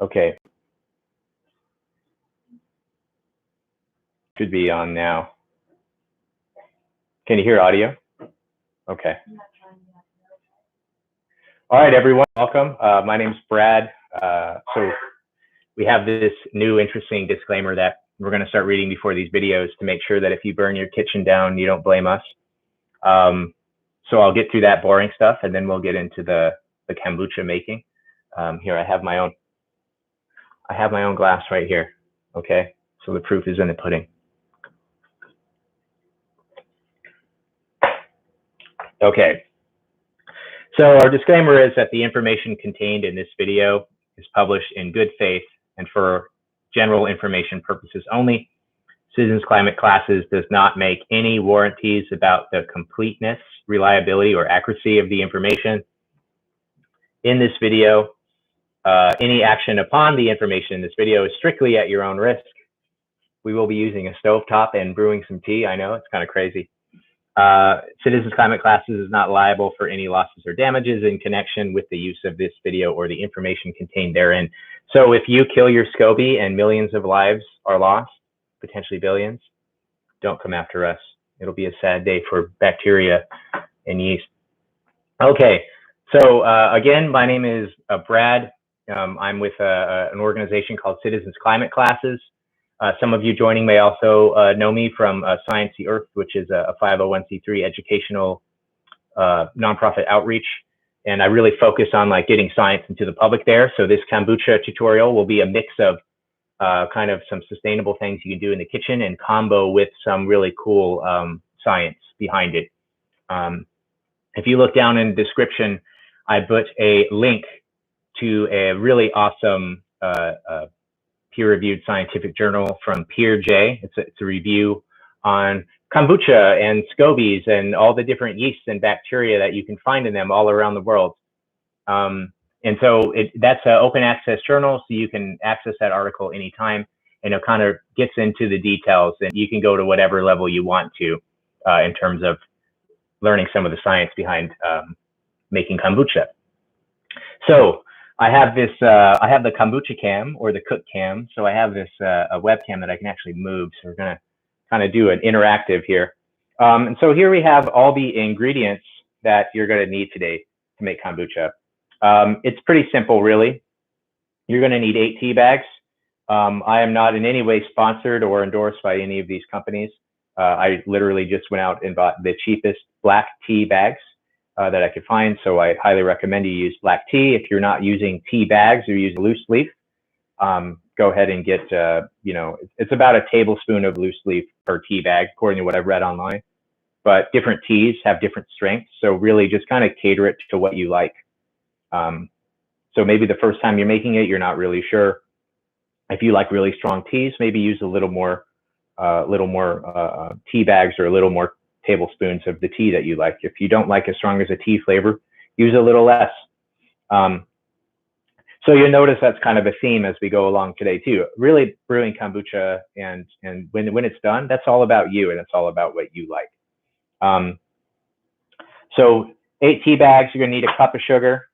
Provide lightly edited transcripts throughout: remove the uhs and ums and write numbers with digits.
Okay. Should be on now. Can you hear audio? Okay. All right, everyone, welcome. My name's Brad. So we have this new interesting disclaimer that we're going to start reading before these videos to make sure that if you burn your kitchen down, you don't blame us. So I'll get through that boring stuff, and then we'll get into the kombucha making. Here, I have my own glass right here. Okay, so the proof is in the pudding. Okay, so our disclaimer is that the information contained in this video is published in good faith and for general information purposes only. Citizens Climate Classes does not make any warranties about the completeness, reliability, or accuracy of the information in this video. Any action upon the information in this video is strictly at your own risk. We will be using a stovetop and brewing some tea. I know, it's kind of crazy. Citizens Climate Classes is not liable for any losses or damages in connection with the use of this video or the information contained therein. So if you kill your SCOBY and millions of lives are lost, potentially billions, don't come after us. It'll be a sad day for bacteria and yeast. Okay, so again, my name is Brad. I'm with an organization called Citizens Climate Classes. Some of you joining may also know me from Science the Earth, which is a 501c3 educational nonprofit outreach. And I really focus on like getting science into the public there. So this kombucha tutorial will be a mix of kind of some sustainable things you can do in the kitchen and combo with some really cool science behind it. If you look down in the description, I put a link to a really awesome peer-reviewed scientific journal from PeerJ. It's a review on kombucha and SCOBYs and all the different yeasts and bacteria that you can find in them all around the world. And so that's an open access journal, so you can access that article anytime, and it kind of gets into the details, and you can go to whatever level you want to in terms of learning some of the science behind making kombucha. So I have this, I have the kombucha cam or the cook cam. So I have this a webcam that I can actually move. So we're gonna kind of do an interactive here. And so here we have all the ingredients that you're gonna need today to make kombucha. It's pretty simple, really. You're gonna need 8 tea bags. I am not in any way sponsored or endorsed by any of these companies. I literally just went out and bought the cheapest black tea bags that I could find. So I highly recommend you use black tea. If you're not using tea bags or use loose leaf, go ahead and get, you know, it's about a tablespoon of loose leaf per tea bag, according to what I've read online. But different teas have different strengths. So really just kind of cater it to what you like. So maybe the first time you're making it, you're not really sure. If you like really strong teas, maybe use a little more tea bags or a little more tablespoons of the tea that you like. If you don't like as strong as a tea flavor, use a little less. So you'll notice that's kind of a theme as we go along today too. Really brewing kombucha, and when it's done, that's all about you, and it's all about what you like. So 8 tea bags, you're gonna need a cup of sugar.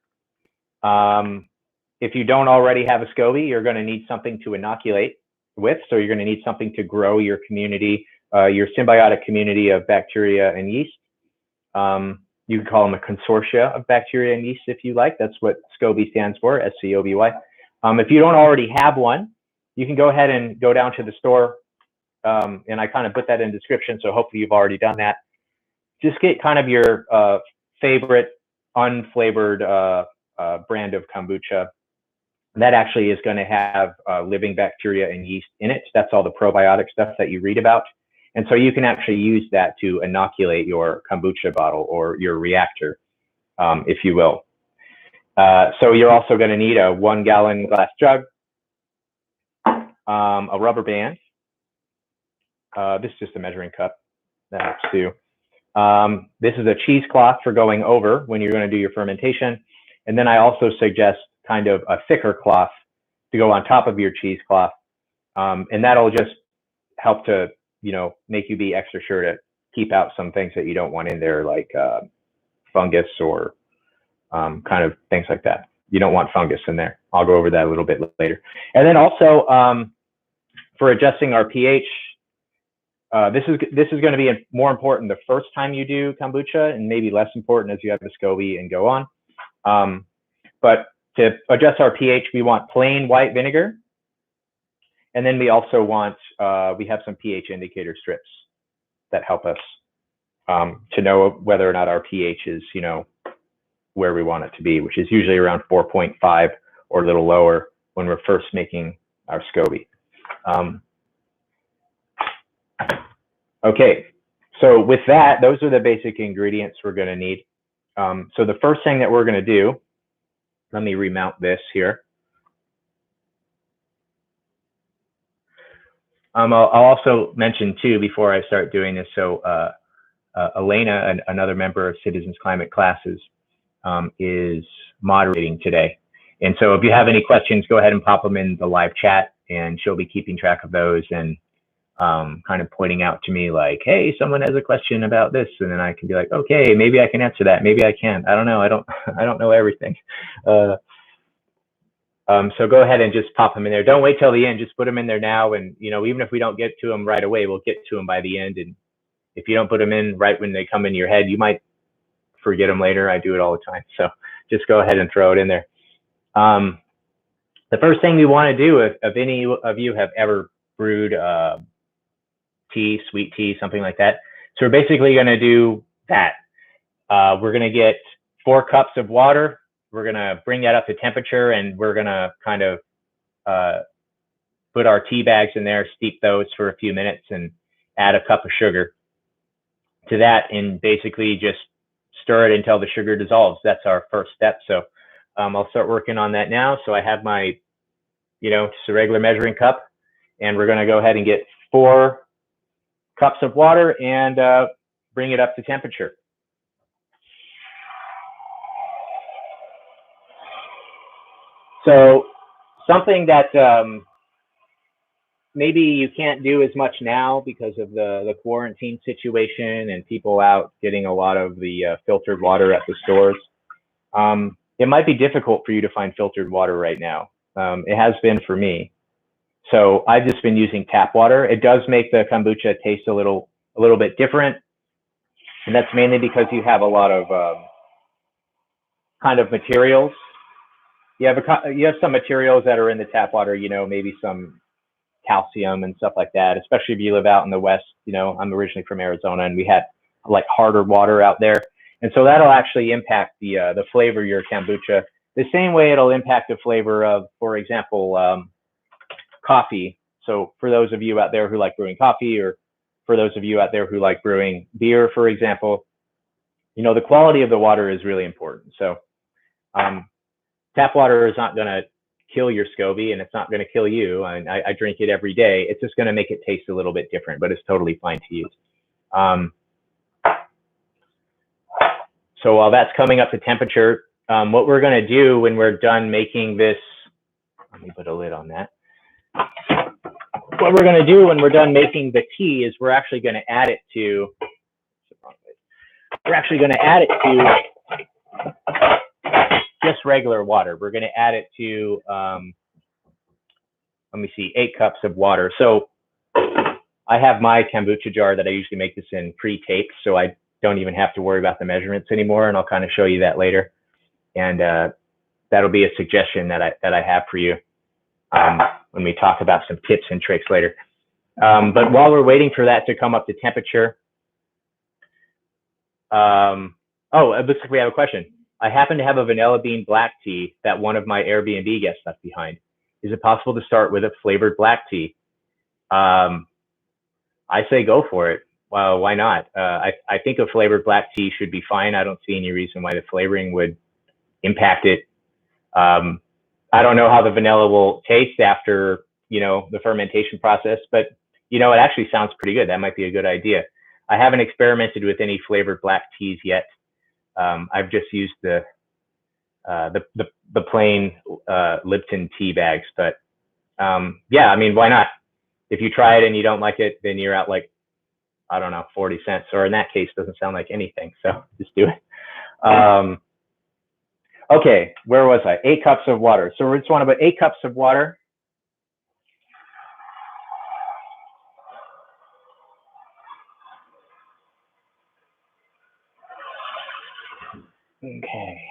If you don't already have a SCOBY, you're gonna need something to inoculate with. So you're gonna need something to grow your community, your symbiotic community of bacteria and yeast. You can call them a consortia of bacteria and yeast if you like. That's what SCOBY stands for, SCOBY. If you don't already have one, you can go ahead and go down to the store. And I kind of put that in the description, so hopefully you've already done that. Just get kind of your favorite unflavored brand of kombucha. That actually is going to have living bacteria and yeast in it. That's all the probiotic stuff that you read about. And so you can actually use that to inoculate your kombucha bottle or your reactor, if you will. So you're also going to need a 1-gallon glass jug, a rubber band. This is just a measuring cup. That helps too. This is a cheesecloth for going over when you're going to do your fermentation. And then I also suggest kind of a thicker cloth to go on top of your cheesecloth. And that'll just help to, you know, make you be extra sure to keep out some things that you don't want in there, like fungus or kind of things like that. You don't want fungus in there. I'll go over that a little bit later. And then also for adjusting our pH, this is going to be more important the first time you do kombucha, and maybe less important as you have the SCOBY and go on. But to adjust our pH, we want plain white vinegar, and then we also want we have some pH indicator strips that help us to know whether or not our pH is, you know, where we want it to be, which is usually around 4.5 or a little lower when we're first making our SCOBY. Okay, so with that, those are the basic ingredients we're going to need. So the first thing that we're going to do, let me remount this here. I'll also mention too, before I start doing this, so Elena, another member of Citizens Climate Classes, is moderating today. And so if you have any questions, go ahead and pop them in the live chat, and she'll be keeping track of those and kind of pointing out to me like, hey, someone has a question about this, and then I can be like, okay, maybe I can answer that, maybe I can't. I don't know. I don't know everything. So go ahead and just pop them in there. Don't wait till the end. Just put them in there now, and you know, even if we don't get to them right away, we'll get to them by the end. And if you don't put them in right when they come in your head, you might forget them later. I do it all the time. So just go ahead and throw it in there. The first thing we want to do, if any of you have ever brewed tea, sweet tea, something like that. So we're basically going to do that. We're going to get 4 cups of water. We're going to bring that up to temperature, and we're going to kind of put our tea bags in there, steep those for a few minutes, and add a cup of sugar to that, and basically just stir it until the sugar dissolves. That's our first step. So I'll start working on that now. So I have my, you know, just a regular measuring cup, and we're going to go ahead and get 4 cups of water and bring it up to temperature. So something that maybe you can't do as much now because of the quarantine situation and people out getting a lot of the filtered water at the stores. It might be difficult for you to find filtered water right now. It has been for me. So I've just been using tap water. It does make the kombucha taste a little bit different, and that's mainly because you have a lot of kind of materials. You have some materials that are in the tap water, you know, maybe some calcium and stuff like that, especially if you live out in the West. You know, I'm originally from Arizona, and we had like harder water out there. And so that'll actually impact the flavor of your kombucha the same way it'll impact the flavor of, for example, coffee. So for those of you out there who like brewing coffee, or for those of you out there who like brewing beer, for example, you know, the quality of the water is really important. So tap water is not going to kill your SCOBY, and it's not going to kill you. And I drink it every day. It's just going to make it taste a little bit different, but it's totally fine to use. So while that's coming up to temperature, what we're going to do when we're done making this, let me put a lid on that. What we're going to do when we're done making the tea is we're actually going to add it to, just regular water. We're going to add it to, let me see, 8 cups of water. So I have my kombucha jar that I usually make this in pre-taped, so I don't even have to worry about the measurements anymore, and I'll kind of show you that later. And that'll be a suggestion that I have for you when we talk about some tips and tricks later. But while we're waiting for that to come up to temperature, oh, it looks like we have a question. I happen to have a vanilla bean black tea that one of my Airbnb guests left behind. Is it possible to start with a flavored black tea? I say go for it. Well, why not? I think a flavored black tea should be fine. I don't see any reason why the flavoring would impact it. I don't know how the vanilla will taste after, you know, the fermentation process, but you know, it actually sounds pretty good. That might be a good idea. I haven't experimented with any flavored black teas yet. I've just used the plain Lipton tea bags, but yeah, I mean, why not? If you try it and you don't like it, then you're out like, I don't know, 40 cents, or in that case, doesn't sound like anything. So just do it. Okay, where was I? 8 cups of water. So we just want about 8 cups of water. Okay.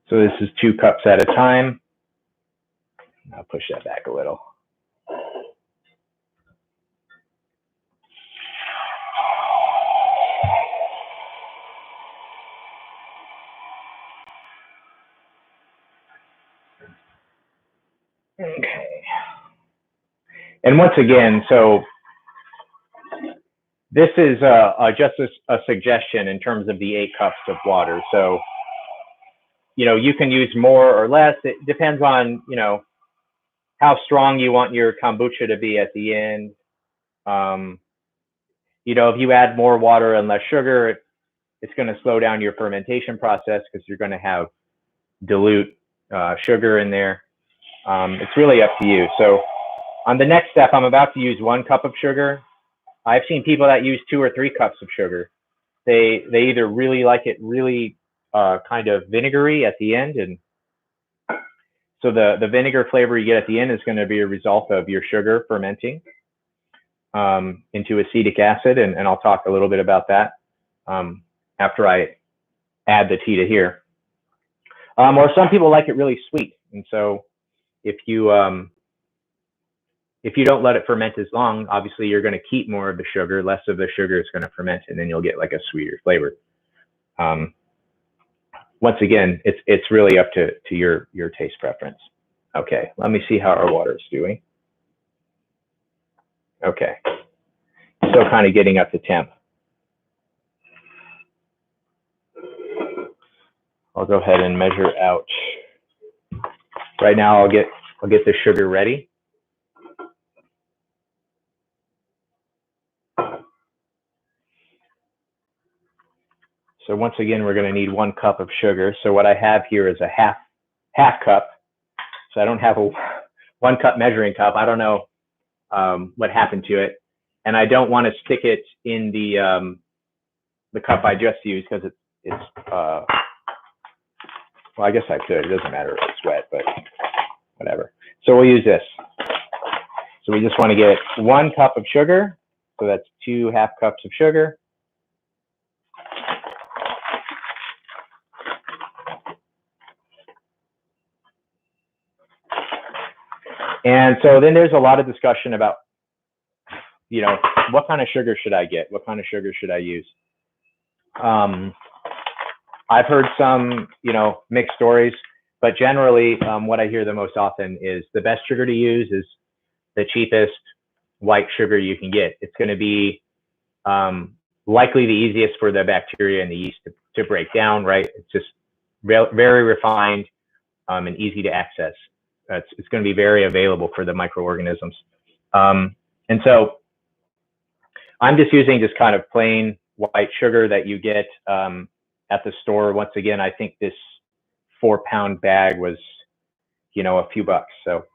So this is 2 cups at a time. I'll push that back a little. Okay. And once again, so this is just a suggestion in terms of the 8 cups of water. So, you know, you can use more or less. It depends on, you know, how strong you want your kombucha to be at the end. You know, if you add more water and less sugar, it's going to slow down your fermentation process because you're going to have dilute sugar in there. It's really up to you. So on the next step, I'm about to use 1 cup of sugar. I've seen people that use 2 or 3 cups of sugar. They either really like it really kind of vinegary at the end, and so the vinegar flavor you get at the end is going to be a result of your sugar fermenting into acetic acid, and I'll talk a little bit about that after I add the tea to here. Or some people like it really sweet, and so if you don't let it ferment as long, obviously you're going to keep more of the sugar, less of the sugar is going to ferment, and then you'll get like a sweeter flavor. Once again, it's really up to your taste preference. Okay, let me see how our water is doing. Okay, still kind of getting up to temp. I'll go ahead and measure out. Right now, I'll get the sugar ready. So once again, we're going to need 1 cup of sugar. So what I have here is a half cup. So I don't have a 1 cup measuring cup. I don't know what happened to it, and I don't want to stick it in the cup I just used because it's well, I guess I could. It doesn't matter if it's wet, but whatever. So we'll use this. So we just want to get 1 cup of sugar. So that's 2 half cups of sugar. And so then there's a lot of discussion about, you know, what kind of sugar should I get? What kind of sugar should I use? I've heard some, you know, mixed stories, but generally what I hear the most often is the best sugar to use is the cheapest white sugar you can get. It's going to be likely the easiest for the bacteria and the yeast to break down, right? It's just very refined and easy to access. It's going to be very available for the microorganisms. And so I'm just using just kind of plain white sugar that you get at the store. Once again, I think this 4-pound bag was, you know, a few bucks. So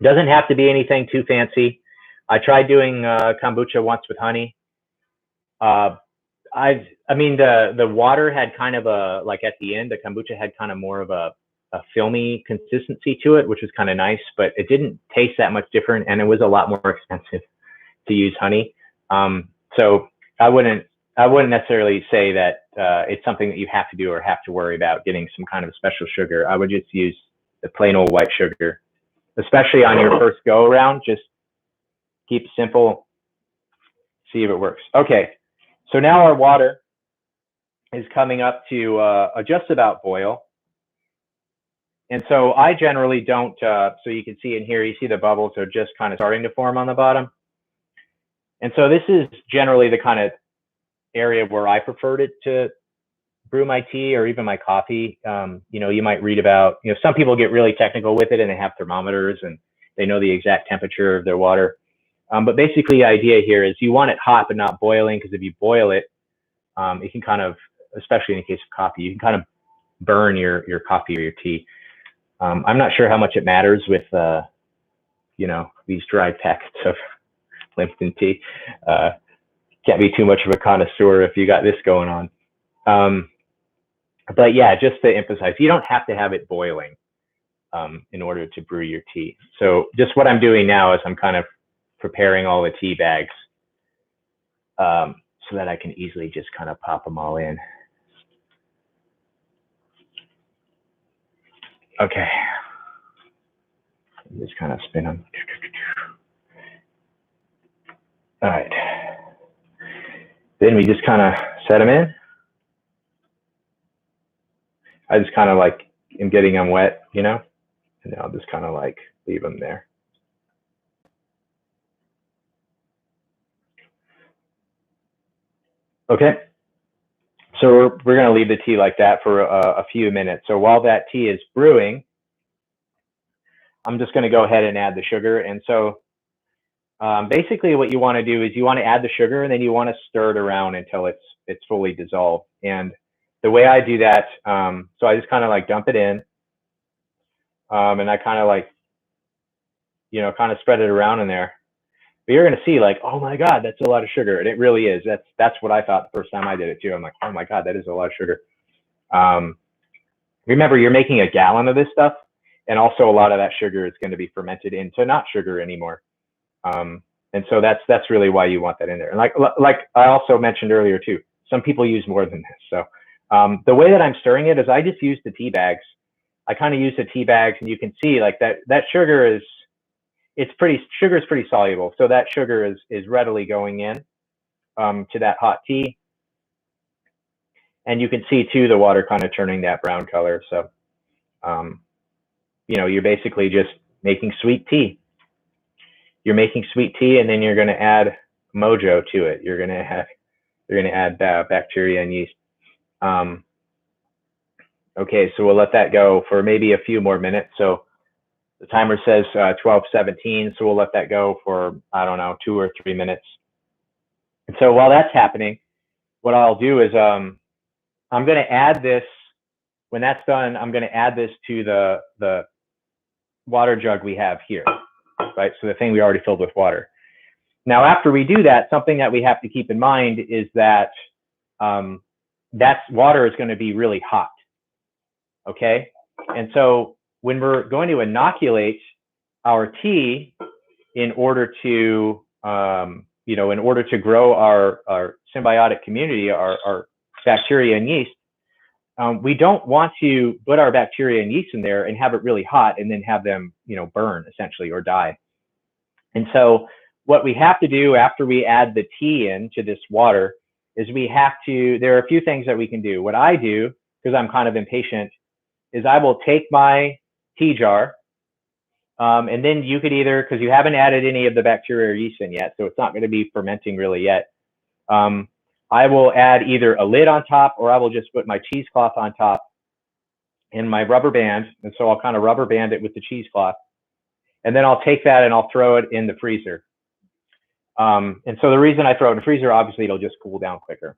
it doesn't have to be anything too fancy. I tried doing kombucha once with honey. I mean, the water had kind of a, like at the end, the kombucha had kind of more of a filmy consistency to it, which was kind of nice, but it didn't taste that much different, and it was a lot more expensive to use honey. So I wouldn't necessarily say that it's something that you have to do or have to worry about getting some kind of special sugar. I would just use the plain old white sugar, especially on your first go around. Just keep it simple, see if it works. Okay, so now our water is coming up to just about boil. And so I generally don't, so you can see in here, you see the bubbles are just kind of starting to form on the bottom. And so this is generally the kind of area where I preferred it to brew my tea or even my coffee. You know, you might read about, you know, some people get really technical with it and they have thermometers and they know the exact temperature of their water. But basically the idea here is you want it hot but not boiling, because if you boil it, it can kind of, especially in the case of coffee, you can kind of burn your coffee or your tea. I'm not sure how much it matters with, you know, these dry packets of Lipton tea. can't be too much of a connoisseur if you got this going on. But yeah, just to emphasize, you don't have to have it boiling in order to brew your tea. So just what I'm doing now is I'm kind of preparing all the tea bags so that I can easily just kind of pop them all in. Okay. Just kind of spin them. All right. Then we just kind of set them in. I just kind of like am getting them wet, you know, and then I'll just kind of like leave them there. Okay. So we're going to leave the tea like that for a few minutes. So while that tea is brewing, I'm just going to go ahead and add the sugar. And so basically what you want to do is you want to add the sugar and then you want to stir it around until it's fully dissolved. And the way I do that, so I just kind of like dump it in and I kind of like, you know, kind of spread it around in there. But you're going to see like, oh my God, that's a lot of sugar. And it really is. That's what I thought the first time I did it too. I'm like, oh my God, that is a lot of sugar. Remember, you're making a gallon of this stuff. And also a lot of that sugar is going to be fermented into not sugar anymore. And so that's really why you want that in there. And like I also mentioned earlier too, some people use more than this. So the way that I'm stirring it is I just use the tea bags. I kind of use the tea bags, and you can see like that sugar is, sugar is pretty soluble. So that sugar is readily going in to that hot tea. And you can see too, the water kind of turning that brown color. So, you know, you're basically just making sweet tea. You're making sweet tea, and then you're going to add mojo to it. You're going to add bacteria and yeast. Okay, so we'll let that go for maybe a few more minutes. So the timer says 12:17, so we'll let that go for, I don't know, 2 or 3 minutes. And so while that's happening, what I'll do is I'm going to add this. When that's done, I'm going to add this to the water jug we have here, right? So the thing we already filled with water. Now, after we do that, something that we have to keep in mind is that that water is going to be really hot, okay? And so when we're going to inoculate our tea in order to, you know, in order to grow our symbiotic community, our bacteria and yeast, we don't want to put our bacteria and yeast in there and have it really hot and then have them, you know, burn essentially or die. And so what we have to do after we add the tea into this water is there are a few things that we can do. What I do, because I'm kind of impatient, is I will take my tea jar, and then you could either, because you haven't added any of the bacteria or yeast in yet, so it's not going to be fermenting really yet. I will add either a lid on top, or I will just put my cheesecloth on top and my rubber band. And so I'll kind of rubber band it with the cheesecloth. And then I'll take that and I'll throw it in the freezer. And so the reason I throw it in the freezer, obviously it'll just cool down quicker.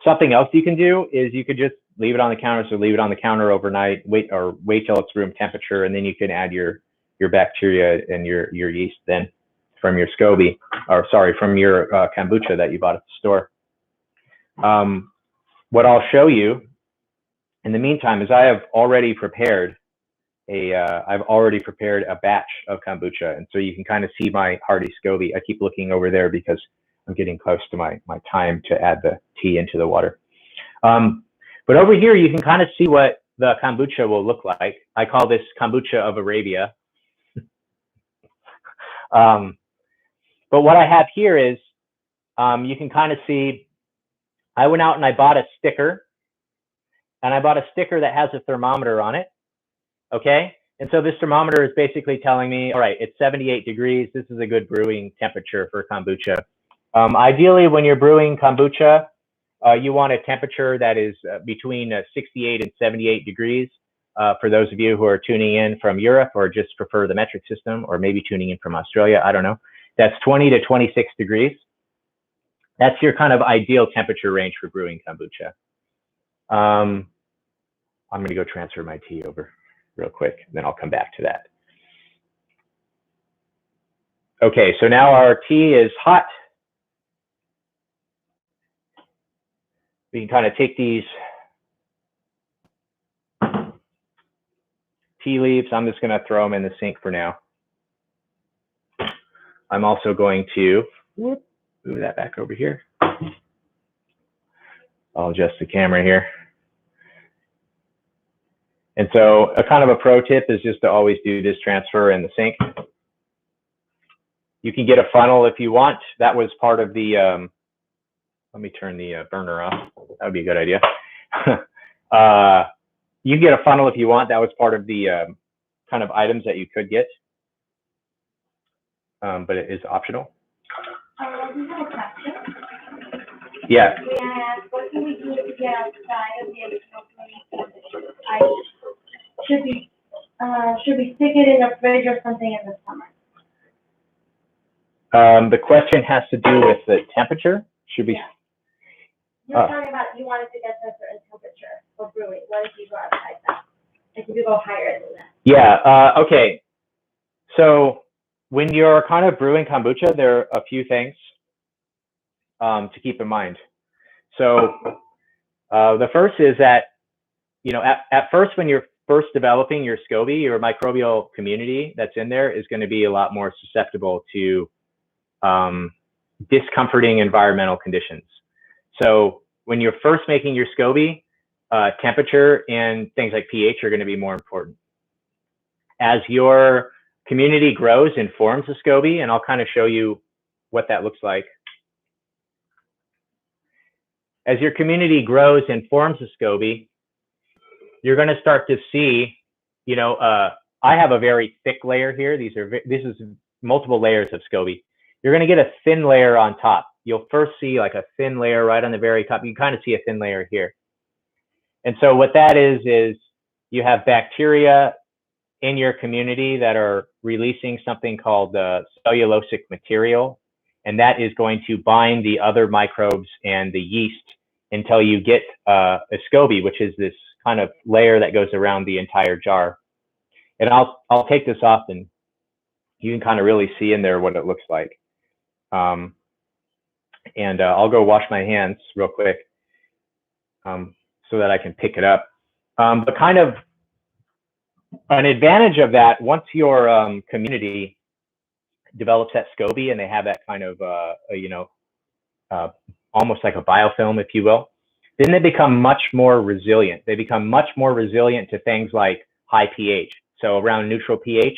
Something else you can do is you could just leave it on the counter. So leave it on the counter overnight, wait till it's room temperature, and then you can add your bacteria and your yeast then from your SCOBY, or sorry, from your kombucha that you bought at the store. What I'll show you in the meantime is I have already prepared a batch of kombucha, and so you can kind of see my hearty SCOBY. I keep looking over there because I'm getting close to my time to add the tea into the water. But over here, you can kind of see what the kombucha will look like. I call this kombucha of Arabia. But what I have here is, you can kind of see, I went out and I bought a sticker, and I bought a sticker that has a thermometer on it, okay? And so this thermometer is basically telling me, all right, it's 78 degrees. This is a good brewing temperature for kombucha. Ideally, when you're brewing kombucha, you want a temperature that is between 68 and 78 degrees. For those of you who are tuning in from Europe or just prefer the metric system, or maybe tuning in from Australia, I don't know. That's 20 to 26 degrees. That's your kind of ideal temperature range for brewing kombucha. I'm going to go transfer my tea over real quick, then I'll come back to that. Okay, so now our tea is hot. We can kind of take these tea leaves. I'm just going to throw them in the sink for now. I'm also going to move that back over here. I'll adjust the camera here. And so a kind of a pro tip is just to always do this transfer in the sink. You can get a funnel if you want. That was part of the, let me turn the burner off. That would be a good idea. You can get a funnel if you want. That was part of the kind of items that you could get, but it is optional. We have a question. Yeah. And what can we do to get outside of the original conditions? Should we stick it in the fridge or something in the summer? The question has to do with the temperature. Should we? Yeah. You're talking about you want it to get to a certain temperature for brewing. What if you go outside that? Like if you go higher than that? Yeah. Okay. So when you're kind of brewing kombucha, there are a few things to keep in mind. So the first is that, you know, at first when you're first developing your SCOBY, your microbial community that's in there is going to be a lot more susceptible to discomforting environmental conditions. So when you're first making your SCOBY, temperature and things like pH are going to be more important. As your community grows and forms a SCOBY, and I'll kind of show you what that looks like. As your community grows and forms a SCOBY, you're going to start to see, you know, I have a very thick layer here. This is multiple layers of SCOBY. You're going to get a thin layer on top. You'll first see like a thin layer right on the very top. You kind of see a thin layer here. And so what that is you have bacteria in your community that are releasing something called cellulosic material. And that is going to bind the other microbes and the yeast until you get a SCOBY, which is this kind of layer that goes around the entire jar. And I'll take this off and you can kind of really see in there what it looks like. I'll go wash my hands real quick so that I can pick it up. But kind of an advantage of that, once your community develops that SCOBY and they have that kind of, you know, almost like a biofilm, if you will, then they become much more resilient. They become much more resilient to things like high pH. So around neutral pH,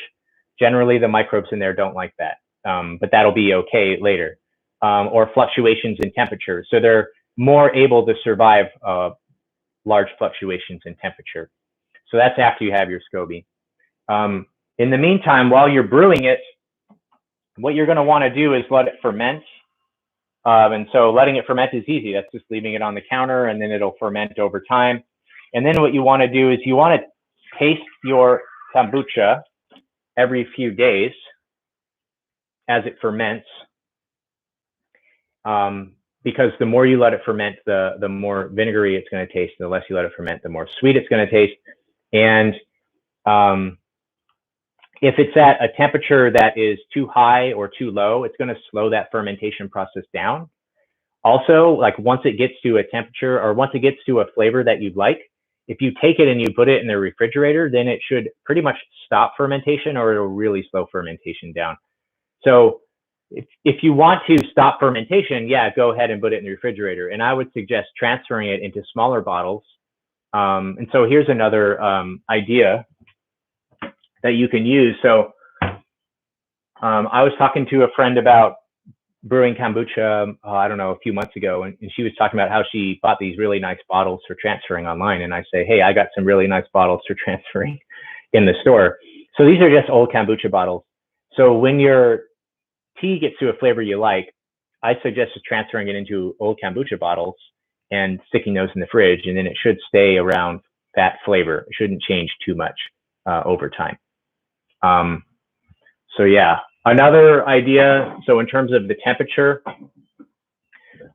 generally the microbes in there don't like that, but that'll be okay later. Or fluctuations in temperature. So they're more able to survive large fluctuations in temperature. So that's after you have your SCOBY. In the meantime, while you're brewing it, what you're going to want to do is let it ferment. And so letting it ferment is easy. That's just leaving it on the counter and then it'll ferment over time. And then what you want to do is you want to taste your kombucha every few days as it ferments. Because the more you let it ferment, the more vinegary it's going to taste. The less you let it ferment, the more sweet it's going to taste. And if it's at a temperature that is too high or too low, it's going to slow that fermentation process down. Also, like once it gets to a temperature or once it gets to a flavor that you'd like, if you take it and you put it in the refrigerator, then it should pretty much stop fermentation or it'll really slow fermentation down. So if you want to stop fermentation, yeah, go ahead and put it in the refrigerator. And I would suggest transferring it into smaller bottles. And so here's another idea that you can use. So I was talking to a friend about brewing kombucha, I don't know, a few months ago, and she was talking about how she bought these really nice bottles for transferring online. And I say, hey, I got some really nice bottles for transferring in the store. So these are just old kombucha bottles. So when your tea gets to a flavor you like, I suggest transferring it into old kombucha bottles and sticking those in the fridge, and then it should stay around that flavor. It shouldn't change too much over time. So yeah, another idea. So in terms of the temperature,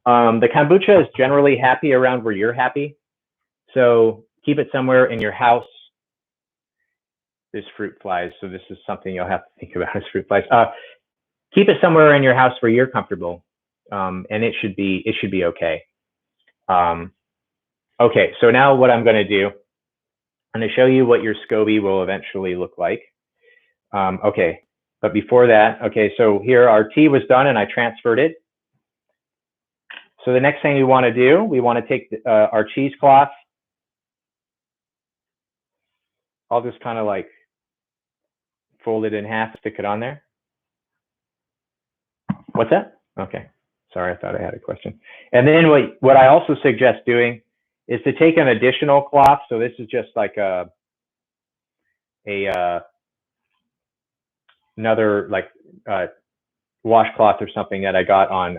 the kombucha is generally happy around where you're happy. So keep it somewhere in your house. There's fruit flies, so this is something you'll have to think about as fruit flies. Keep it somewhere in your house where you're comfortable, and it should be okay. Okay, so now what I'm going to do, I'm going to show you what your SCOBY will eventually look like. Okay, but before that, okay, so here our tea was done and I transferred it. So the next thing we want to do, we want to take our cheesecloth. I'll just kind of like fold it in half, stick it on there. What's that? Okay, sorry, I thought I had a question. And then what I also suggest doing is to take an additional cloth. So this is just like another like washcloth or something that I got on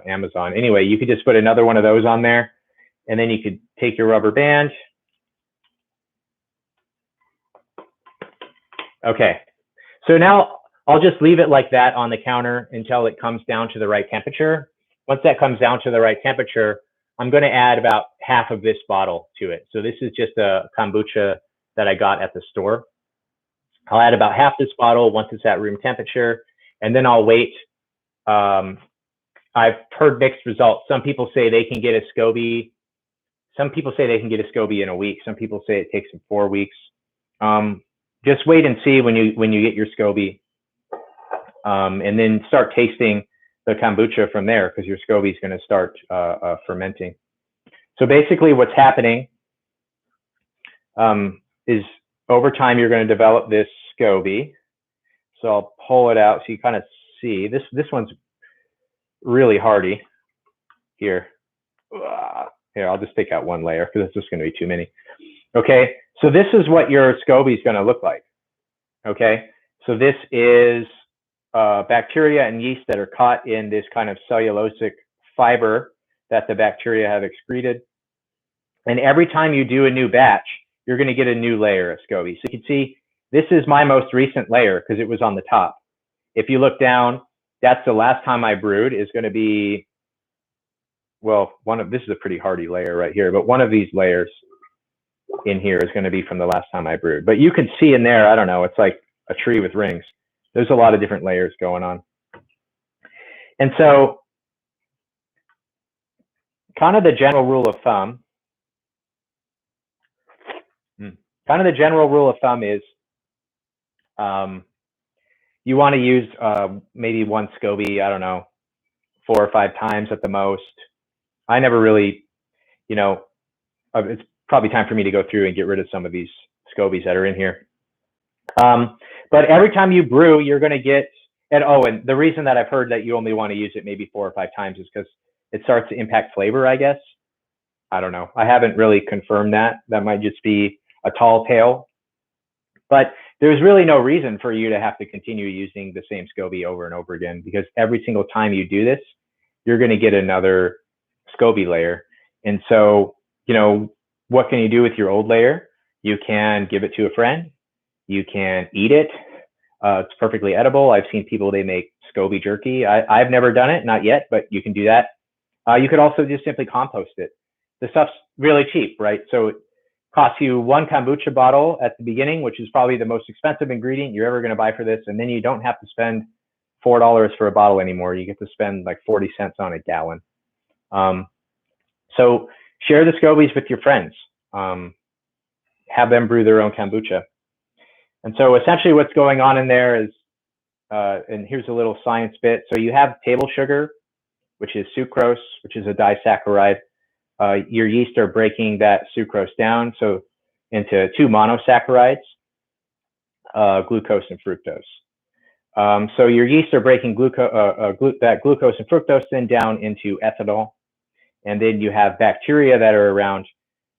Amazon. Anyway, you could just put another one of those on there, and then you could take your rubber band. Okay, so now I'll just leave it like that on the counter until it comes down to the right temperature. Once that comes down to the right temperature, I'm going to add about half of this bottle to it. So this is just a kombucha that I got at the store. I'll add about half this bottle once it's at room temperature, and then I'll wait. I've heard mixed results. Some people say they can get a SCOBY. Some people say they can get a SCOBY in a week. Some people say it takes them 4 weeks. Just wait and see when you get your SCOBY, and then start tasting the kombucha from there, because your SCOBY is going to start fermenting. So basically what's happening is over time you're going to develop this SCOBY. So I'll pull it out so you kind of see. This one's really hardy. Here, I'll just take out one layer because it's just going to be too many. Okay, so this is what your SCOBY is going to look like. Okay, so this is bacteria and yeast that are caught in this kind of cellulosic fiber that the bacteria have excreted. And every time you do a new batch, you're going to get a new layer of SCOBY. So you can see this is my most recent layer because it was on the top. If you look down, that's the last time I brewed. Is going to be, well, this is a pretty hardy layer right here, but one of these layers in here is going to be from the last time I brewed. But you can see in there, I don't know, it's like a tree with rings. There's a lot of different layers going on. And so kind of the general rule of thumb, is you want to use maybe one SCOBY, I don't know, 4 or 5 times at the most. I never really, it's probably time for me to go through and get rid of some of these SCOBYs that are in here. But every time you brew, you're going to get, and the reason that I've heard that you only want to use it maybe 4 or 5 times is because it starts to impact flavor, I guess. I don't know. I haven't really confirmed that. That might just be a tall tale. But there's really no reason for you to have to continue using the same SCOBY over and over again, because every single time you do this, you're going to get another SCOBY layer. And so, what can you do with your old layer? You can give it to a friend. You can eat it. It's perfectly edible. I've seen people, they make SCOBY jerky. I've never done it, not yet, but you can do that. You could also just simply compost it. The stuff's really cheap, right? So it costs you 1 kombucha bottle at the beginning, which is probably the most expensive ingredient you're ever going to buy for this. And then you don't have to spend $4 for a bottle anymore. You get to spend like 40 cents on a gallon. So share the SCOBYs with your friends. Have them brew their own kombucha. And so essentially what's going on in there is, and here's a little science bit. So you have table sugar, which is sucrose, which is a disaccharide. Your yeast are breaking that sucrose down into 2 monosaccharides, glucose and fructose. So your yeast are breaking that glucose and fructose then down into ethanol. And then you have bacteria that are around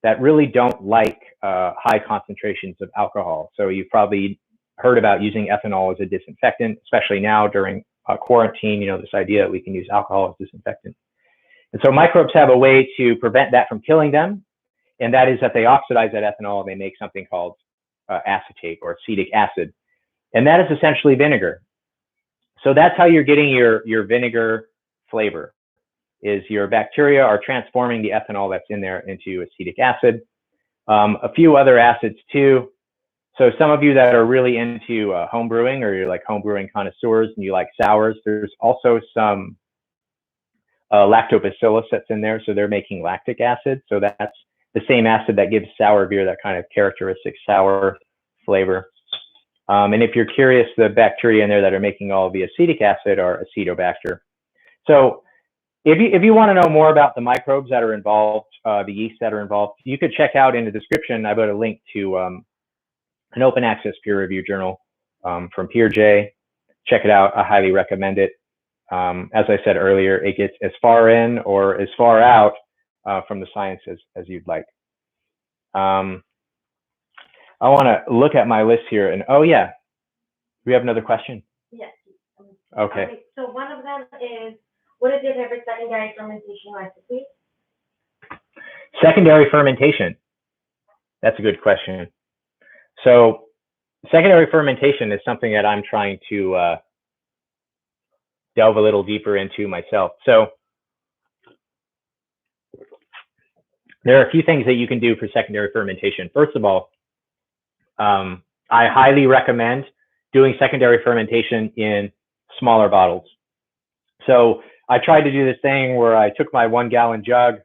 that really don't like high concentrations of alcohol. So you've probably heard about using ethanol as a disinfectant, especially now during quarantine, this idea that we can use alcohol as disinfectant. And so microbes have a way to prevent that from killing them, and that is that they oxidize that ethanol and they make something called acetate or acetic acid. And that is essentially vinegar. So that's how you're getting your vinegar flavor, is your bacteria are transforming the ethanol that's in there into acetic acid. A few other acids too. So some of you that are really into home brewing, or you're like home brewing connoisseurs and you like sours, there's also some lactobacillus that's in there. So they're making lactic acid. So that's the same acid that gives sour beer that kind of characteristic sour flavor. And if you're curious, the bacteria in there that are making all the acetic acid are Acetobacter. So if you want to know more about the microbes that are involved, the yeast that are involved, you could check out in the description. I put a link to an open access peer review journal from PeerJ. Check it out. I highly recommend it. As I said earlier, it gets as far in or as far out from the science as you'd like. I want to look at my list here, and oh yeah, we have another question. Yes. Okay. So one of them is, what is your favorite secondary fermentation recipe? Secondary fermentation. That's a good question. So secondary fermentation is something that I'm trying to delve a little deeper into myself. So there are a few things that you can do for secondary fermentation. First of all, I highly recommend doing secondary fermentation in smaller bottles. So I tried to do this thing where I took my 1 gallon jug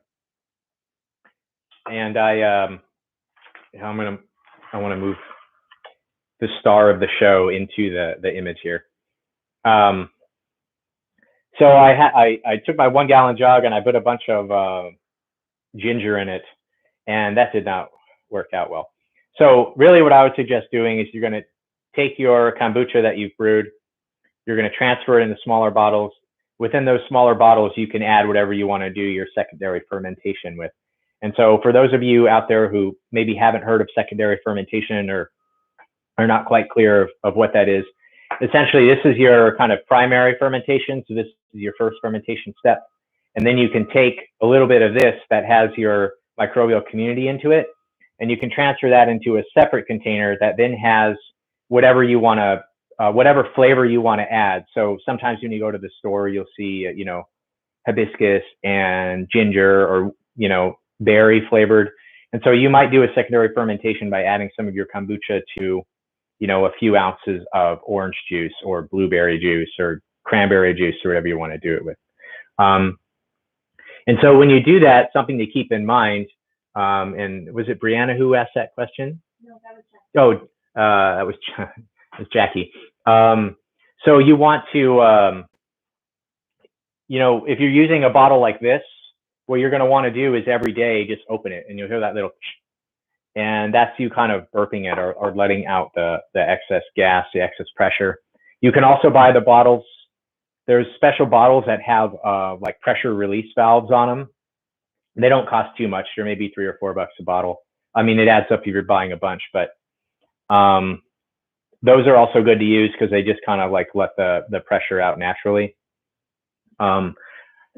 and I want to move the star of the show into the image here. So I took my 1 gallon jug and I put a bunch of ginger in it, and that did not work out well. So really what I would suggest doing is you're going to take your kombucha that you've brewed, you're going to transfer it into smaller bottles. Within those smaller bottles, you can add whatever you want to do your secondary fermentation with. And so for those of you out there who maybe haven't heard of secondary fermentation or are not quite clear of what that is, essentially this is your kind of primary fermentation. So this is your first fermentation step. And then you can take a little bit of this that has your microbial community into it, and you can transfer that into a separate container that then has whatever you want to, whatever flavor you want to add. So sometimes when you go to the store, you'll see, you know, hibiscus and ginger or, you know, berry flavored. And so you might do a secondary fermentation by adding some of your kombucha to, you know, a few ounces of orange juice or blueberry juice or cranberry juice or whatever you want to do it with. And so when you do that, something to keep in mind, and was it Brianna who asked that question? No, that was Jackie. Oh, that was Jackie. So you want to, you know, if you're using a bottle like this, what you're going to want to do is every day just open it and you'll hear that little, and that's you kind of burping it or letting out the excess gas, the excess pressure. You can also buy the bottles. There's special bottles that have like pressure release valves on them. They don't cost too much. They're maybe $3 or $4 a bottle. I mean, it adds up if you're buying a bunch, but those are also good to use because they just kind of like let the pressure out naturally. I'm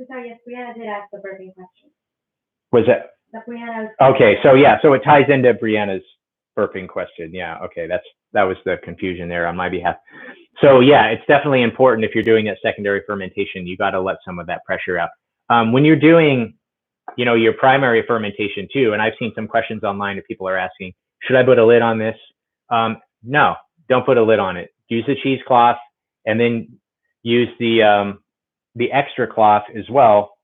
sorry, yes, Brianna did ask the burping question. Was it? Brianna's. Okay, so yeah, so it ties into Brianna's burping question. Yeah, okay, that was the confusion there on my behalf. So yeah, it's definitely important if you're doing that secondary fermentation, you got to let some of that pressure out. When you're doing, you know, your primary fermentation too, and I've seen some questions online that people are asking, should I put a lid on this? No, don't put a lid on it. Use the cheesecloth and then use the extra cloth as well.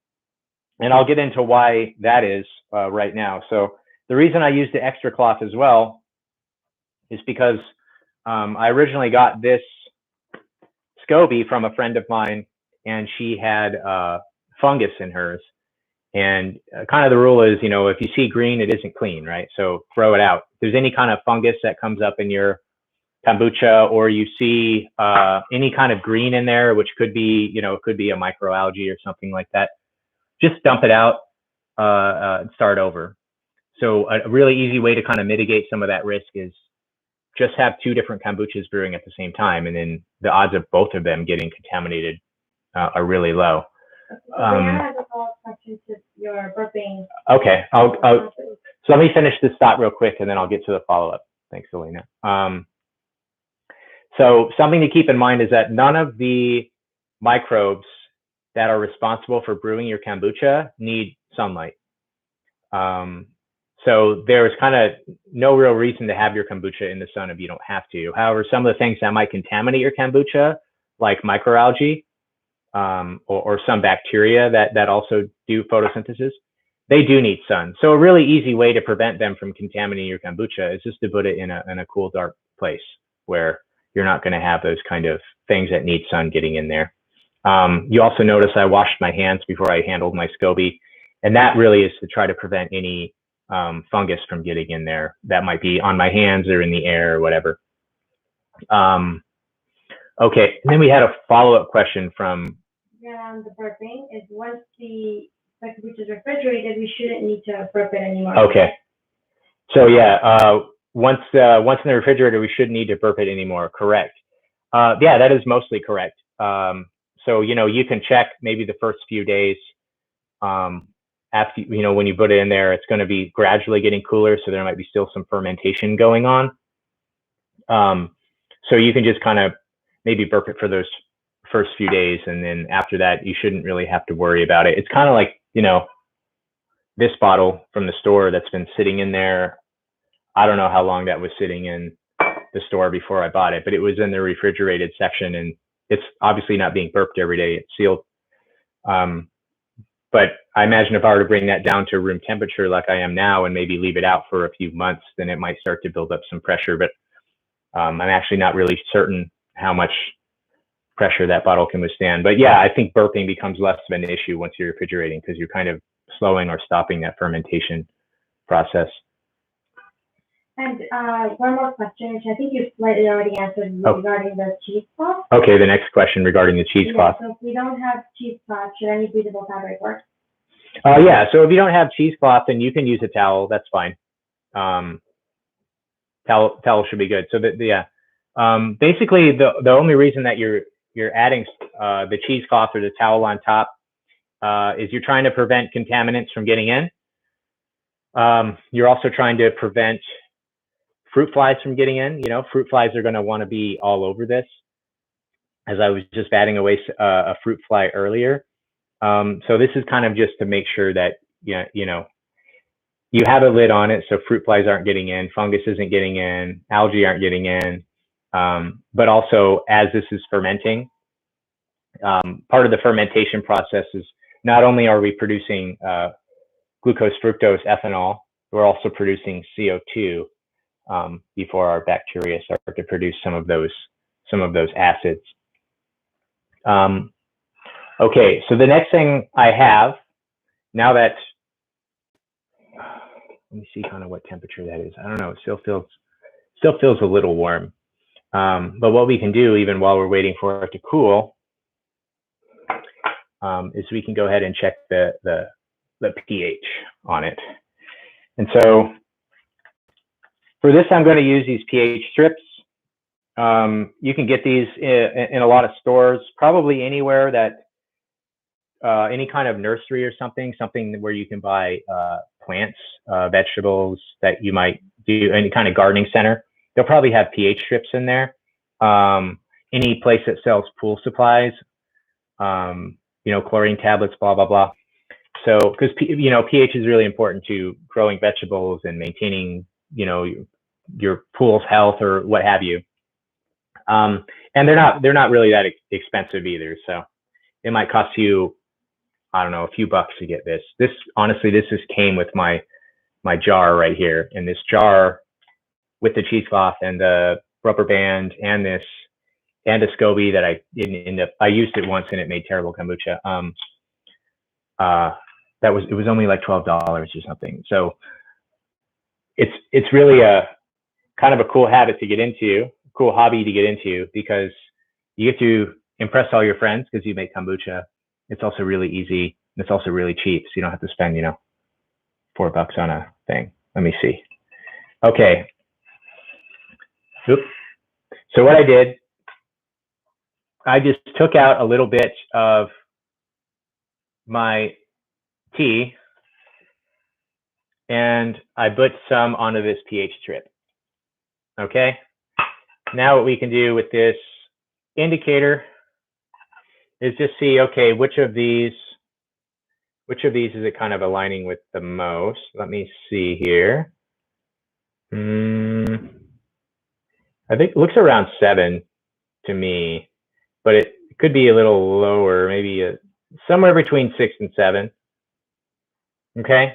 And I'll get into why that is right now. So the reason I use the extra cloth as well is because I originally got this SCOBY from a friend of mine, and she had fungus in hers. And kind of the rule is, you know, if you see green, it isn't clean, right? So throw it out. If there's any kind of fungus that comes up in your kombucha, or you see any kind of green in there, which could be, you know, it could be a microalgae or something like that, just dump it out and start over. So a really easy way to kind of mitigate some of that risk is just have 2 different kombuchas brewing at the same time, and then the odds of both of them getting contaminated are really low. Brianna has a follow-up question to your burping. Okay, so let me finish this thought real quick, and then I'll get to the follow-up. Thanks, Elena. So something to keep in mind is that none of the microbes that are responsible for brewing your kombucha need sunlight. So there's kind of no real reason to have your kombucha in the sun if you don't have to. However, some of the things that might contaminate your kombucha, like microalgae or some bacteria that also do photosynthesis, they do need sun. So a really easy way to prevent them from contaminating your kombucha is just to put it in a cool, dark place where you're not going to have those kind of things that need sun getting in there. You also notice I washed my hands before I handled my SCOBY, and that really is to try to prevent any fungus from getting in there that might be on my hands or in the air or whatever. Okay, and then we had a follow-up question from the burping is once the kombucha is refrigerated, we shouldn't need to burp it anymore. Okay, so yeah, once in the refrigerator, we shouldn't need to burp it anymore. Correct. Yeah, that is mostly correct. So you can check maybe the first few days. After when you put it in there, it's going to be gradually getting cooler, so there might be still some fermentation going on. So you can just kind of maybe burp it for those first few days, and then after that, you shouldn't really have to worry about it. It's kind of like this bottle from the store that's been sitting in there. I don't know how long that was sitting in the store before I bought it, but it was in the refrigerated section, and it's obviously not being burped every day. It's sealed. But I imagine if I were to bring that down to room temperature like I am now and maybe leave it out for a few months, then it might start to build up some pressure. But I'm actually not really certain how much pressure that bottle can withstand. But yeah, I think burping becomes less of an issue once you're refrigerating because you're kind of slowing or stopping that fermentation process. And one more question, which I think you slightly already answered regarding the cheesecloth. Okay, the next question regarding the cheesecloth. Yeah, so if we don't have cheesecloth, should any breathable fabric work? Yeah, so if you don't have cheesecloth, then you can use a towel. That's fine. Towel should be good. So basically the only reason that you're adding the cheesecloth or the towel on top is you're trying to prevent contaminants from getting in. You're also trying to prevent fruit flies from getting in. Fruit flies are going to want to be all over this, as I was just batting away a fruit fly earlier. So this is kind of just to make sure that you have a lid on it so fruit flies aren't getting in, fungus isn't getting in, algae aren't getting in. But also, as this is fermenting, part of the fermentation process is not only are we producing glucose, fructose, ethanol, we're also producing CO2 before our bacteria start to produce some of those acids. Okay, so the next thing I have, now that, let me see kind of what temperature that is. I don't know, it still feels a little warm. But what we can do, even while we're waiting for it to cool, is we can go ahead and check the pH on it. And so for this, I'm going to use these pH strips. You can get these in a lot of stores, probably anywhere that any kind of nursery or something where you can buy plants, vegetables that you might do, any kind of gardening center. They'll probably have pH strips in there. Any place that sells pool supplies, chlorine tablets, blah, blah, blah. So, because, pH is really important to growing vegetables and maintaining, your pool's health or what have you. And they're not really that expensive either. So it might cost you, I don't know, a few bucks to get this. Honestly, this just came with my jar right here. And this jar with the cheesecloth and the rubber band and a SCOBY that I didn't end up, I used it once and it made terrible kombucha. It was only like $12 or something. So it's really a kind of a cool habit to get into, cool hobby to get into, because you get to impress all your friends because you make kombucha. It's also really easy and it's also really cheap, so you don't have to spend $4 on a thing. Let me see. Okay. Oops. So what I did, I just took out a little bit of my tea and I put some onto this pH strip. Okay. Now what we can do with this indicator is just see, okay, which of these is it kind of aligning with the most? Let me see here. I think it looks around 7 to me, but it could be a little lower, maybe somewhere between 6 and 7. Okay.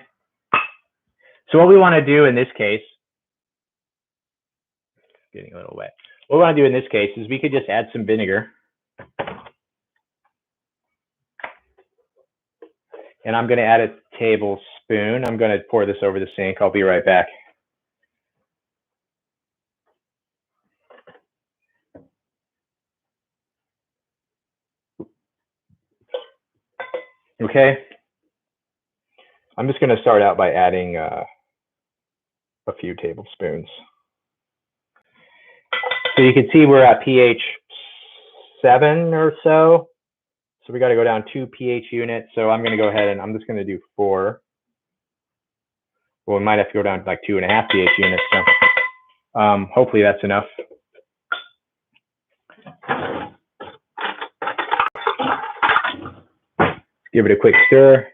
So what we want to do in this case, getting a little wet. What we want to do in this case is we could just add some vinegar. And I'm going to add a tablespoon. I'm going to pour this over the sink. I'll be right back. Okay. I'm just going to start out by adding a few tablespoons. So you can see we're at pH 7 or so. So we got to go down 2 pH units. So I'm going to go ahead and I'm just going to do 4. Well, we might have to go down to like 2.5 pH units. So hopefully that's enough. Give it a quick stir.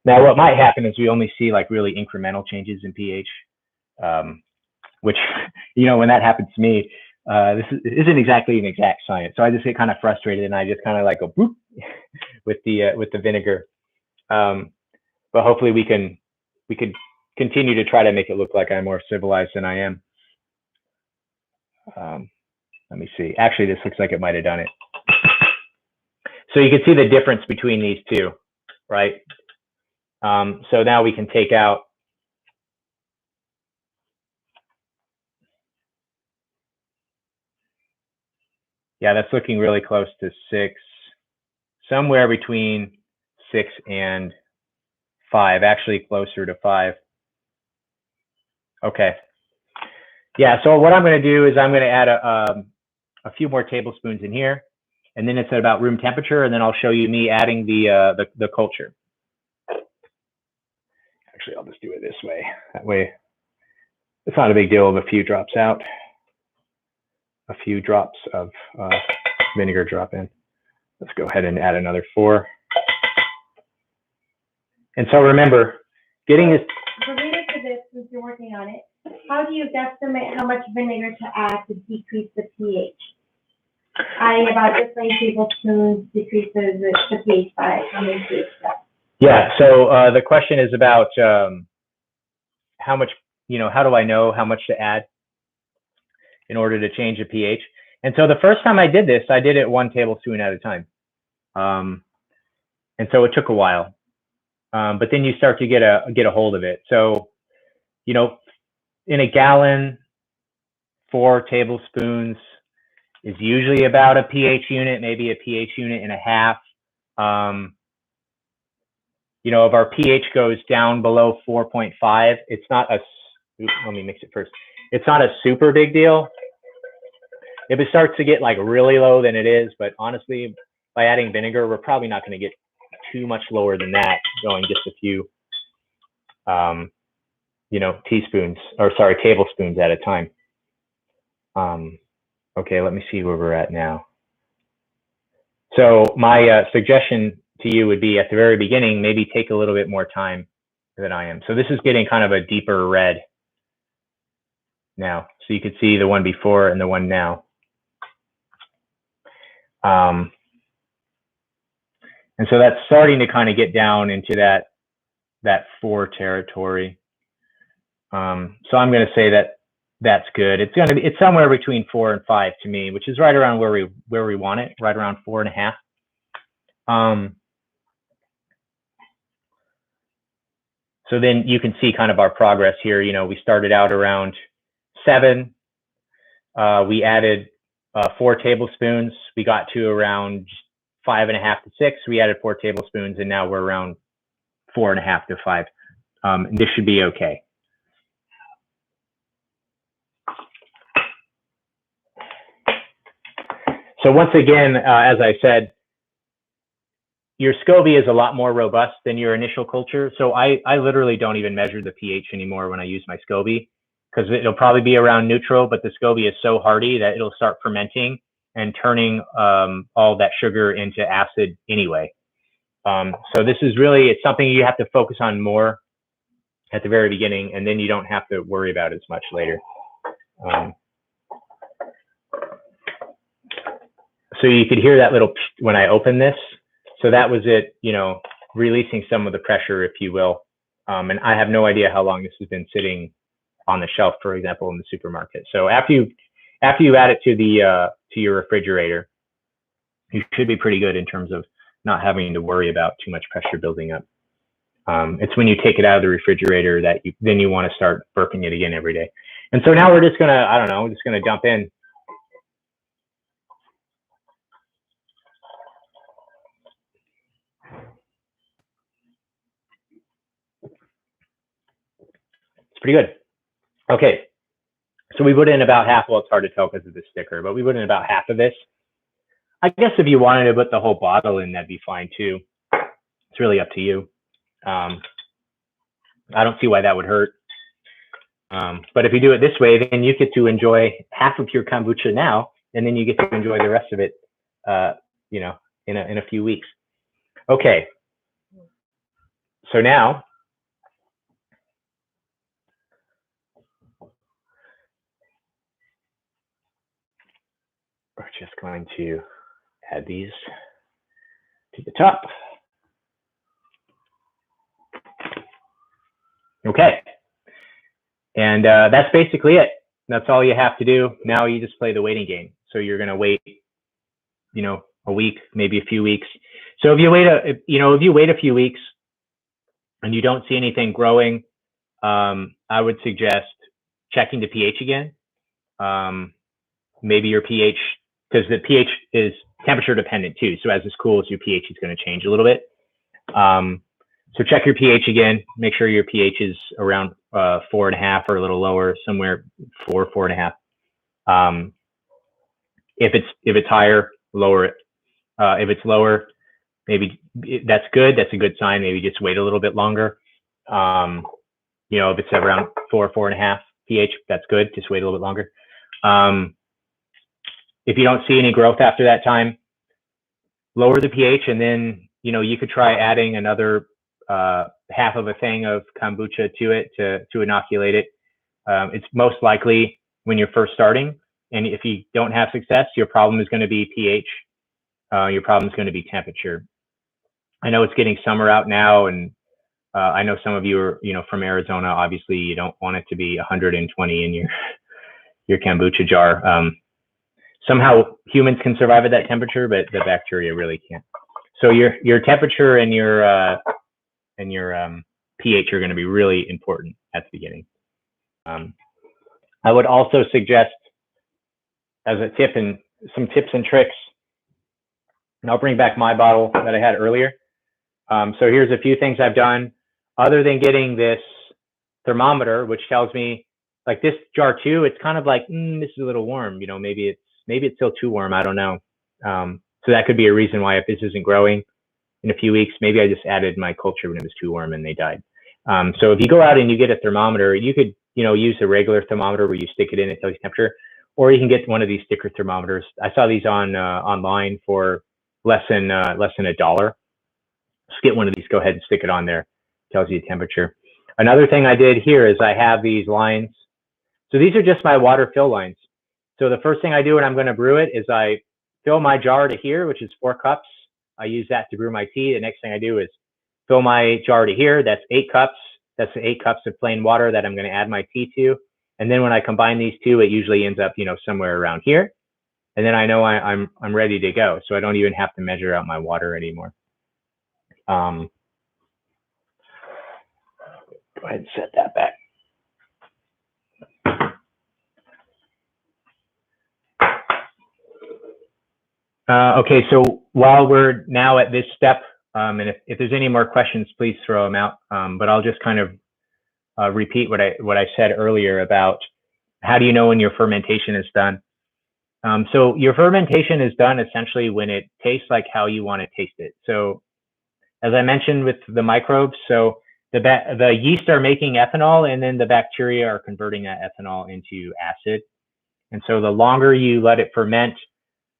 Now, what might happen is we only see like really incremental changes in pH, which, you know, when that happens to me, this isn't exactly an exact science. So I just get kind of frustrated and I just kind of like go boop with the vinegar. But hopefully we could continue to try to make it look like I'm more civilized than I am. Let me see. Actually, this looks like it might have done it. So you can see the difference between these two, right? So now we can take out. Yeah, that's looking really close to 6, somewhere between 6 and 5, actually closer to 5. Okay. Yeah, so what I'm going to do is I'm going to add a few more tablespoons in here, and then it's at about room temperature, and then I'll show you me adding the culture. Actually, I'll just do it this way. That way, it's not a big deal if a few drops out. A few drops of vinegar drop in. Let's go ahead and add another 4. And so remember, getting this. Related to this, since you're working on it, how do you guesstimate how much vinegar to add to decrease the pH? About this many tablespoons decreases the pH by how many pH steps? Yeah, so the question is about how much, you know, how do I know how much to add in order to change the pH? And so the first time I did this, I did it 1 tablespoon at a time. And so it took a while. But then you start to get a hold of it. So, you know, in a gallon, 4 tablespoons is usually about a pH unit, maybe a pH unit and a half. You know, if our pH goes down below 4.5, it's not a, let me mix it first. It's not a super big deal. If it starts to get like really low, then it is. But honestly, by adding vinegar, we're probably not going to get too much lower than that, going just a few, you know, tablespoons at a time. Okay, let me see where we're at now. So my suggestion to you would be at the very beginning, maybe take a little bit more time than I am. So this is getting kind of a deeper red now. So you could see the one before and the one now. And so that's starting to kind of get down into that 4 territory. So I'm going to say that that's good. It's somewhere between 4 and 5 to me, which is right around where we want it, right around 4.5. So then you can see kind of our progress here. You know, we started out around 7. We added 4 tablespoons. We got to around 5.5 to 6. We added 4 tablespoons, and now we're around 4.5 to 5. And this should be okay. So once again, as I said, your SCOBY is a lot more robust than your initial culture. So I literally don't even measure the pH anymore when I use my SCOBY, because it'll probably be around neutral, but the SCOBY is so hardy that it'll start fermenting and turning all that sugar into acid anyway. So this is really, it's something you have to focus on more at the very beginning, and then you don't have to worry about it as much later. So you could hear that little when I opened this. So that was it, you know, releasing some of the pressure, if you will. And I have no idea how long this has been sitting on the shelf, for example, in the supermarket. So after you add it to your refrigerator, you should be pretty good in terms of not having to worry about too much pressure building up. It's when you take it out of the refrigerator that then you want to start burping it again every day. And so now we're just gonna, I don't know, we're just gonna jump in. It's pretty good. Okay, so we put in about half. Well, it's hard to tell because of the sticker, but we put in about half of this. I guess if you wanted to put the whole bottle in, that'd be fine too. It's really up to you. I don't see why that would hurt. But if you do it this way, then you get to enjoy half of your kombucha now, and then you get to enjoy the rest of it, you know, in a few weeks. Okay. So now, we're just going to add these to the top. Okay. And that's basically it. That's all you have to do. Now you just play the waiting game. So you're going to wait, you know, a week, maybe a few weeks. So if you wait a few weeks and you don't see anything growing, I would suggest checking the pH again. Maybe your pH, because the pH is temperature dependent too. So as this cools, your pH is going to change a little bit. So check your pH again. Make sure your pH is around 4.5 or a little lower, somewhere 4.5. If it's higher, lower it. If it's lower, maybe that's good. That's a good sign. Maybe just wait a little bit longer. You know, if it's around 4.5 pH, that's good. Just wait a little bit longer. If you don't see any growth after that time, lower the pH, and then, you know, you could try adding another half of a thing of kombucha to it to inoculate it. It's most likely when you're first starting, and if you don't have success, your problem is going to be pH. Your problem is going to be temperature. I know it's getting summer out now, and I know some of you are, you know, from Arizona. Obviously, you don't want it to be 120 in your kombucha jar. Somehow humans can survive at that temperature, but the bacteria really can't. So your temperature and your pH are going to be really important at the beginning. I would also suggest, as a tip and some tips and tricks, and I'll bring back my bottle that I had earlier. So here's a few things I've done other than getting this thermometer, which tells me, like this jar too, it's kind of like, this is a little warm, you know, maybe it's still too warm. I don't know. So that could be a reason why, if this isn't growing in a few weeks, maybe I just added my culture when it was too warm and they died. So if you go out and you get a thermometer, you could, you know, use a regular thermometer where you stick it in and tells you temperature, or you can get one of these sticker thermometers. I saw these on online for less than $1. Just get one of these, go ahead and stick it on there. Tells you the temperature. Another thing I did here is I have these lines. So these are just my water fill lines. So the first thing I do when I'm going to brew it is I fill my jar to here, which is 4 cups. I use that to brew my tea. The next thing I do is fill my jar to here. That's 8 cups. That's the 8 cups of plain water that I'm going to add my tea to. And then when I combine these two, it usually ends up, you know, somewhere around here. And then I know I'm ready to go. So I don't even have to measure out my water anymore. Go ahead and set that back. Okay, so while we're now at this step, and if there's any more questions, please throw them out. But I'll just kind of repeat what I said earlier about how do you know when your fermentation is done. So your fermentation is done essentially when it tastes like how you want to taste it. So as I mentioned with the microbes, so the yeast are making ethanol, and then the bacteria are converting that ethanol into acid. And so the longer you let it ferment,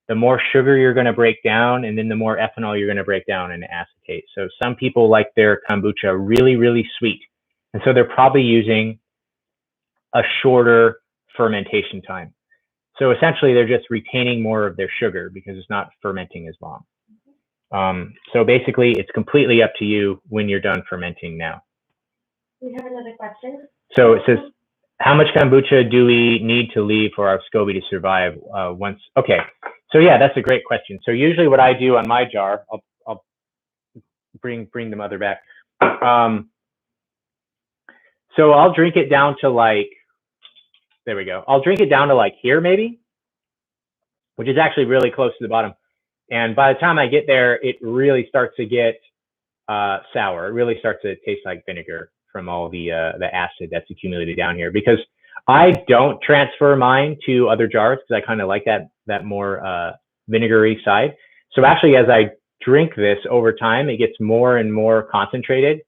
the more sugar you're going to break down, and then the more ethanol you're going to break down into acetate. So some people like their kombucha really, really sweet. And so they're probably using a shorter fermentation time. So essentially, they're just retaining more of their sugar because it's not fermenting as long. So basically, it's completely up to you when you're done fermenting now. We have another question. So it says, how much kombucha do we need to leave for our SCOBY to survive once? Okay, so yeah, that's a great question. So usually what I do on my jar, I'll bring the mother back. So I'll drink it down to like, there we go. I'll drink it down to like here maybe, which is actually really close to the bottom. And by the time I get there, it really starts to get sour. It really starts to taste like vinegar from all the acid that's accumulated down here. Because I don't transfer mine to other jars because I kind of like that more vinegary side. So actually, as I drink this over time, it gets more and more concentrated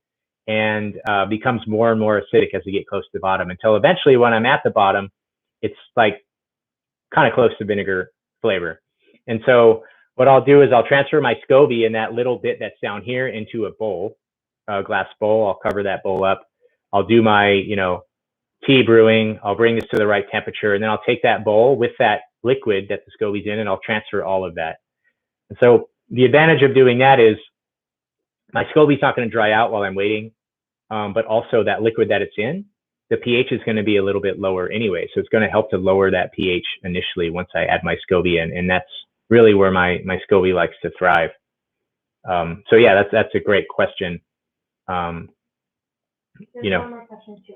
and becomes more and more acidic as we get close to the bottom, until eventually when I'm at the bottom, it's like kind of close to vinegar flavor. And so what I'll do is I'll transfer my SCOBY in that little bit that's down here into a bowl, a glass bowl. I'll cover that bowl up. I'll do my, tea brewing. I'll bring this to the right temperature, and then I'll take that bowl with that liquid that the SCOBY's in, and I'll transfer all of that. And so the advantage of doing that is my SCOBY's not going to dry out while I'm waiting, but also that liquid that it's in, the pH is going to be a little bit lower anyway. So it's going to help to lower that pH initially once I add my SCOBY in, and that's really where my SCOBY likes to thrive. So yeah, that's a great question. There's one more question too.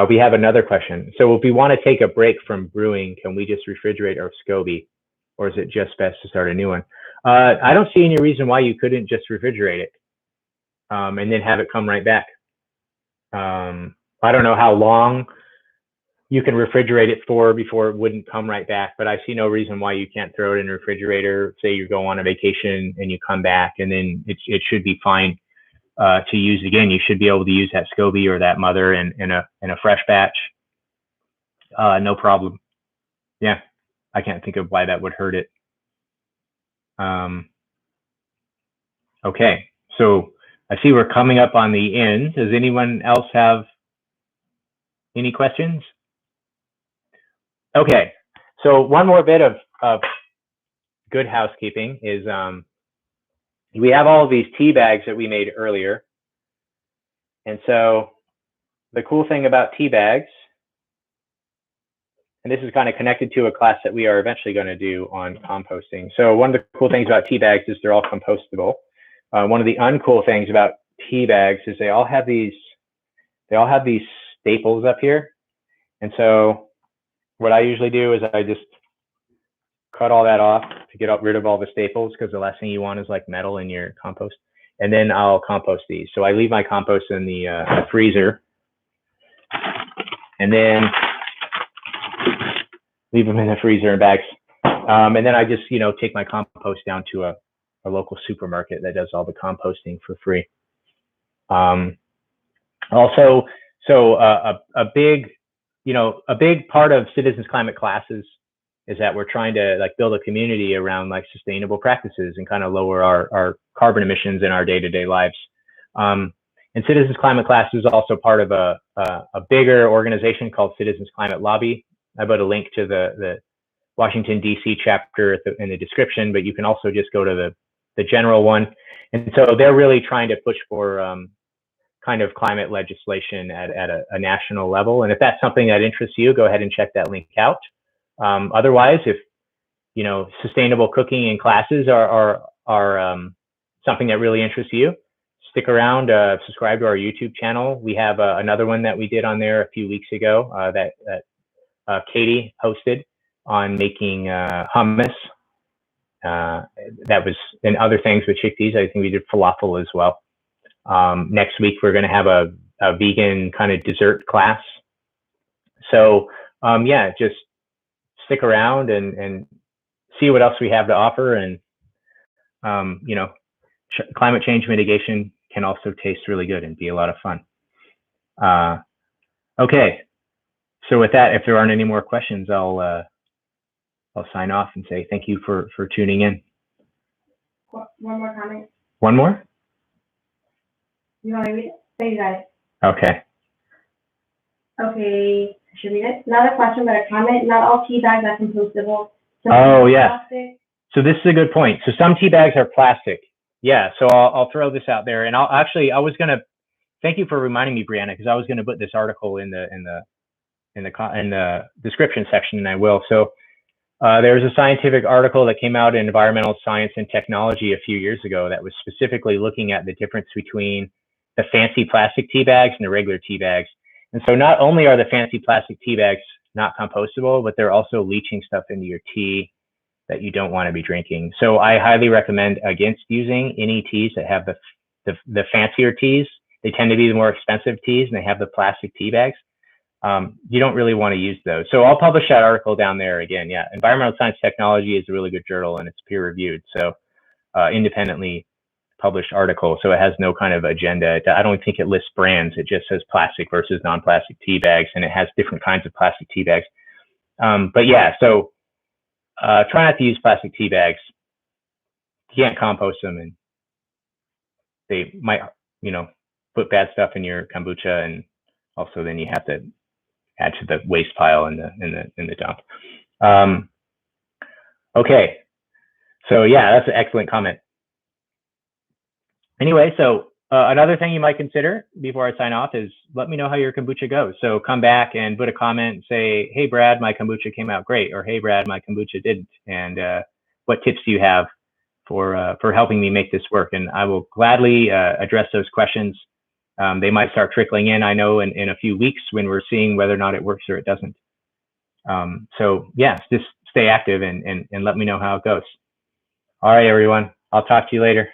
We have another question. So if we want to take a break from brewing, can we just refrigerate our SCOBY, or is it just best to start a new one? I don't see any reason why you couldn't just refrigerate it and then have it come right back. I don't know how long you can refrigerate it for before it wouldn't come right back, but I see no reason why you can't throw it in a refrigerator. Say you go on a vacation and you come back, and then it should be fine to use again. You should be able to use that SCOBY or that mother in a fresh batch. No problem. Yeah, I can't think of why that would hurt it. Okay, so I see we're coming up on the end. Does anyone else have any questions? Okay, so one more bit of good housekeeping is we have all of these tea bags that we made earlier. And so the cool thing about tea bags, and this is kind of connected to a class that we are eventually going to do on composting. So one of the cool things about tea bags is they're all compostable. One of the uncool things about tea bags is they all have these staples up here. And so what I usually do is I just cut all that off to get rid of all the staples, because the last thing you want is like metal in your compost. And then I'll compost these. So I leave my compost in the freezer, and then leave them in the freezer in bags. And then I just, take my compost down to a local supermarket that does all the composting for free. Also, so a big part of Citizens Climate classes is that we're trying to build a community around sustainable practices and kind of lower our carbon emissions in our day-to-day lives. And Citizens Climate class is also part of a bigger organization called Citizens Climate Lobby. I put a link to the Washington, D.C. chapter in the description, but you can also just go to the general one. And so they're really trying to push for kind of climate legislation at a national level. And if that's something that interests you, go ahead and check that link out. Otherwise, if sustainable cooking and classes are something that really interests you, stick around, subscribe to our YouTube channel. We have another one that we did on there a few weeks ago that Katie hosted on making hummus. That was, and other things with chickpeas. I think we did falafel as well. Next week, we're going to have a vegan kind of dessert class. So yeah, just stick around and see what else we have to offer. And climate change mitigation can also taste really good and be a lot of fun. Okay, so with that, if there aren't any more questions, I'll sign off and say thank you for tuning in. One more comment. One more? You want to read it? Say you got it. Okay. Okay, I should read it. Not a question, but a comment. Not all tea bags are compostable. Oh, yeah. Plastic. So this is a good point. So some tea bags are plastic. Yeah. So I'll throw this out there, and I was gonna thank you for reminding me, Brianna, because I was gonna put this article in the description section, and I will. So there was a scientific article that came out in Environmental Science and Technology a few years ago that was specifically looking at the difference between the fancy plastic tea bags and the regular tea bags. And so not only are the fancy plastic tea bags not compostable, but they're also leaching stuff into your tea that you don't want to be drinking. So I highly recommend against using any teas that have the fancier teas. They tend to be the more expensive teas, and they have the plastic tea bags. You don't really want to use those. So I'll publish that article down there again. Yeah, Environmental Science Technology is a really good journal, and it's peer reviewed. So independently published article. So it has no kind of agenda. I don't think it lists brands. It just says plastic versus non-plastic tea bags, and it has different kinds of plastic tea bags. But yeah, so try not to use plastic tea bags. You can't compost them, and they might, put bad stuff in your kombucha, and also then you have to add to the waste pile in the dump. Okay, so yeah, that's an excellent comment. Anyway, so another thing you might consider before I sign off is let me know how your kombucha goes. So come back and put a comment and say, hey, Brad, my kombucha came out great, or hey, Brad, my kombucha didn't. And what tips do you have for helping me make this work? And I will gladly address those questions. They might start trickling in, I know, in a few weeks when we're seeing whether or not it works or it doesn't. So yeah, just stay active and let me know how it goes. All right, everyone. I'll talk to you later.